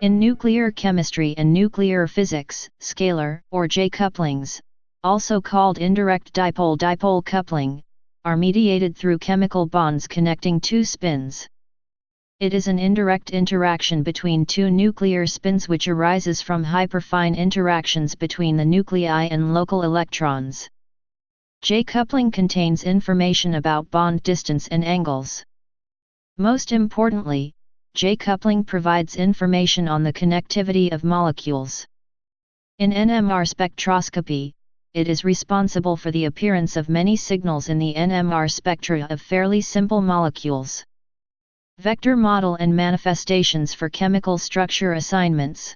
In nuclear chemistry and nuclear physics, scalar, or J couplings, also called indirect dipole-dipole coupling, are mediated through chemical bonds connecting two spins. It is an indirect interaction between two nuclear spins which arises from hyperfine interactions between the nuclei and local electrons. J coupling contains information about bond distance and angles. Most importantly, J coupling provides information on the connectivity of molecules. In NMR spectroscopy, it is responsible for the appearance of many signals in the NMR spectra of fairly simple molecules. Vector model and manifestations for chemical structure assignments.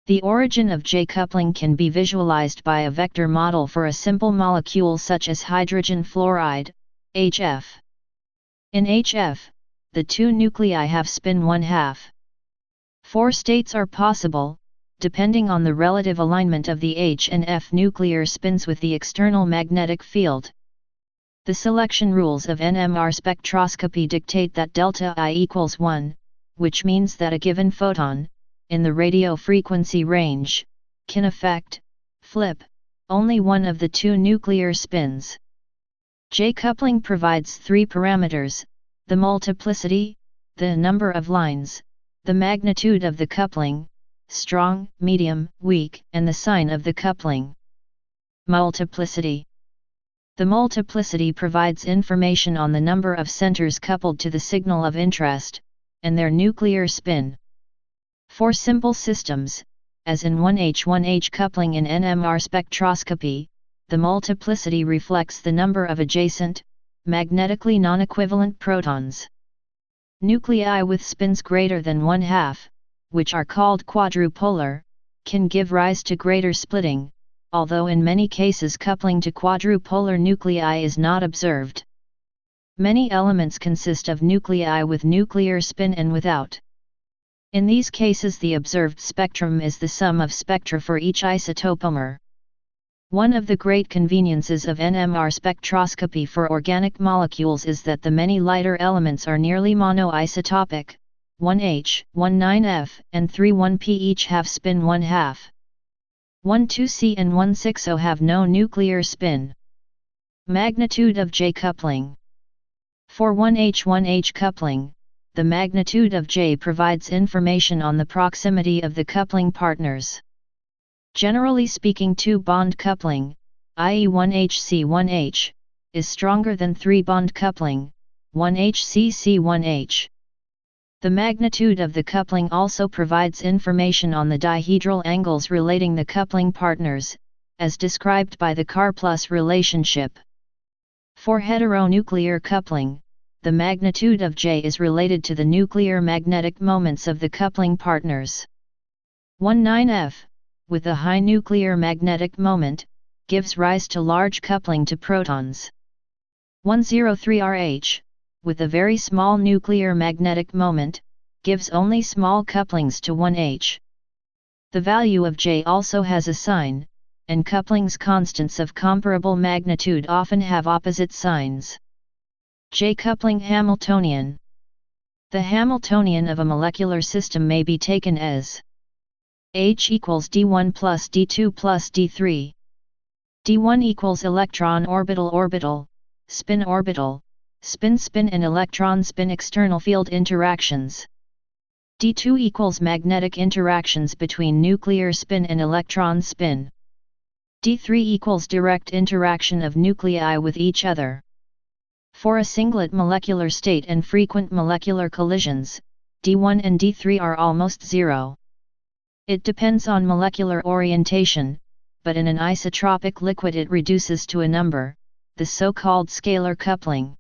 The origin of J coupling can be visualized by a vector model for a simple molecule such as hydrogen fluoride, HF. In HF, the two nuclei have spin 1/2. 4 states are possible, depending on the relative alignment of the H and F nuclear spins with the external magnetic field. The selection rules of NMR spectroscopy dictate that delta I equals 1, which means that a given photon, in the radio frequency range, can affect, flip, only one of the two nuclear spins. J coupling provides 3 parameters: the multiplicity, the number of lines, the magnitude of the coupling, strong, medium, weak, and the sign of the coupling. Multiplicity. The multiplicity provides information on the number of centers coupled to the signal of interest, and their nuclear spin. For simple systems, as in 1H1H coupling in NMR spectroscopy, the multiplicity reflects the number of adjacent, magnetically non-equivalent protons. Nuclei with spins greater than 1/2, which are called quadrupolar, can give rise to greater splitting, although in many cases coupling to quadrupolar nuclei is not observed. Many elements consist of nuclei with nuclear spin and without. In these cases the observed spectrum is the sum of spectra for each isotopomer. One of the great conveniences of NMR spectroscopy for organic molecules is that the many lighter elements are nearly monoisotopic. 1H, 19F, and 31P each have spin 1/2. 12C and 160 have no nuclear spin. Magnitude of J coupling. For 1H1H coupling, the magnitude of J provides information on the proximity of the coupling partners. Generally speaking, 2-bond coupling, i.e. 1HC1H, is stronger than 3-bond coupling, 1HCC1H. The magnitude of the coupling also provides information on the dihedral angles relating the coupling partners, as described by the Carr-Plus relationship. For heteronuclear coupling, the magnitude of J is related to the nuclear magnetic moments of the coupling partners. 19F, with a high nuclear magnetic moment, gives rise to large coupling to protons. 103RH, with a very small nuclear magnetic moment, gives only small couplings to 1H. The value of J also has a sign, and couplings constants of comparable magnitude often have opposite signs. J coupling Hamiltonian. The Hamiltonian of a molecular system may be taken as H equals D1 plus D2 plus D3. D1 equals electron orbital orbital, spin orbital, spin spin and electron spin external field interactions. D2 equals magnetic interactions between nuclear spin and electron spin. D3 equals direct interaction of nuclei with each other. For a singlet molecular state and frequent molecular collisions, D1 and D3 are almost zero. It depends on molecular orientation, but in an isotropic liquid it reduces to a number, the so-called scalar coupling.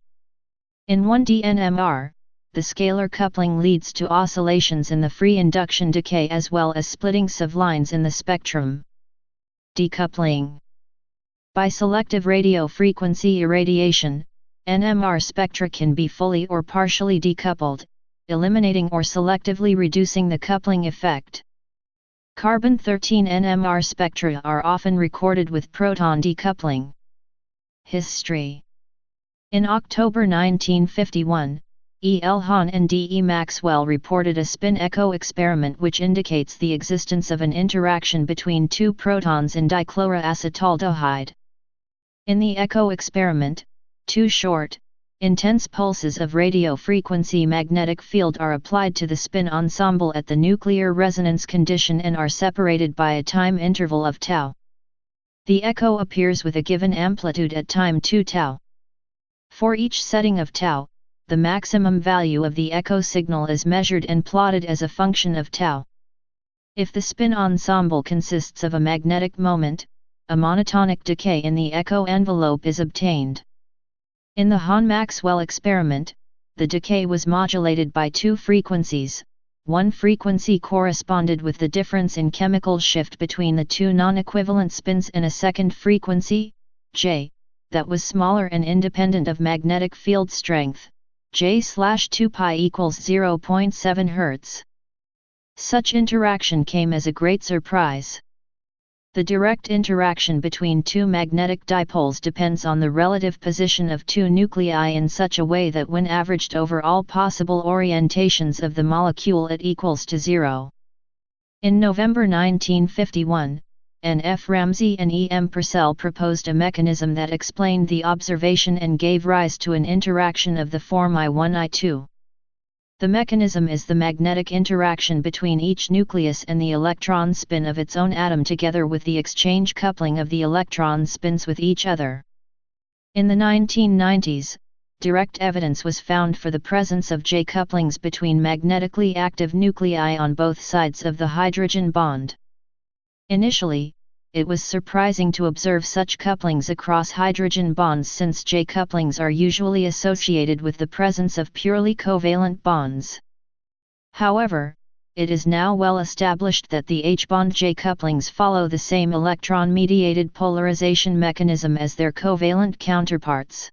In 1D NMR, the scalar coupling leads to oscillations in the free induction decay as well as splittings of lines in the spectrum. Decoupling. By selective radio frequency irradiation, NMR spectra can be fully or partially decoupled, eliminating or selectively reducing the coupling effect. Carbon-13 NMR spectra are often recorded with proton decoupling. History. In October 1951, E. L. Hahn and D. E. Maxwell reported a spin echo experiment which indicates the existence of an interaction between two protons in dichloroacetaldehyde. In the echo experiment, two short, intense pulses of radio frequency magnetic field are applied to the spin ensemble at the nuclear resonance condition and are separated by a time interval of tau. The echo appears with a given amplitude at time 2 tau. For each setting of tau, the maximum value of the echo signal is measured and plotted as a function of tau. If the spin ensemble consists of a magnetic moment, a monotonic decay in the echo envelope is obtained. In the Hahn-Maxwell experiment, the decay was modulated by two frequencies. One frequency corresponded with the difference in chemical shift between the two non-equivalent spins, and a second frequency, J, that was smaller and independent of magnetic field strength, J/2 pi equals 0.7 Hz. Such interaction came as a great surprise. The direct interaction between two magnetic dipoles depends on the relative position of two nuclei in such a way that when averaged over all possible orientations of the molecule it equals to 0. In November 1951, N. F. Ramsey and E. M. Purcell proposed a mechanism that explained the observation and gave rise to an interaction of the form I1 I2. The mechanism is the magnetic interaction between each nucleus and the electron spin of its own atom together with the exchange coupling of the electron spins with each other. In the 1990s, direct evidence was found for the presence of J couplings between magnetically active nuclei on both sides of the hydrogen bond. Initially, it was surprising to observe such couplings across hydrogen bonds since J couplings are usually associated with the presence of purely covalent bonds. However, it is now well established that the H-bond J couplings follow the same electron-mediated polarization mechanism as their covalent counterparts.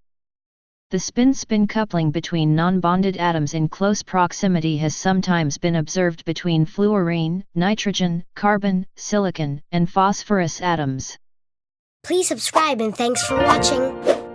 The spin-spin coupling between non-bonded atoms in close proximity has sometimes been observed between fluorine, nitrogen, carbon, silicon, and phosphorus atoms. Please subscribe and thanks for watching.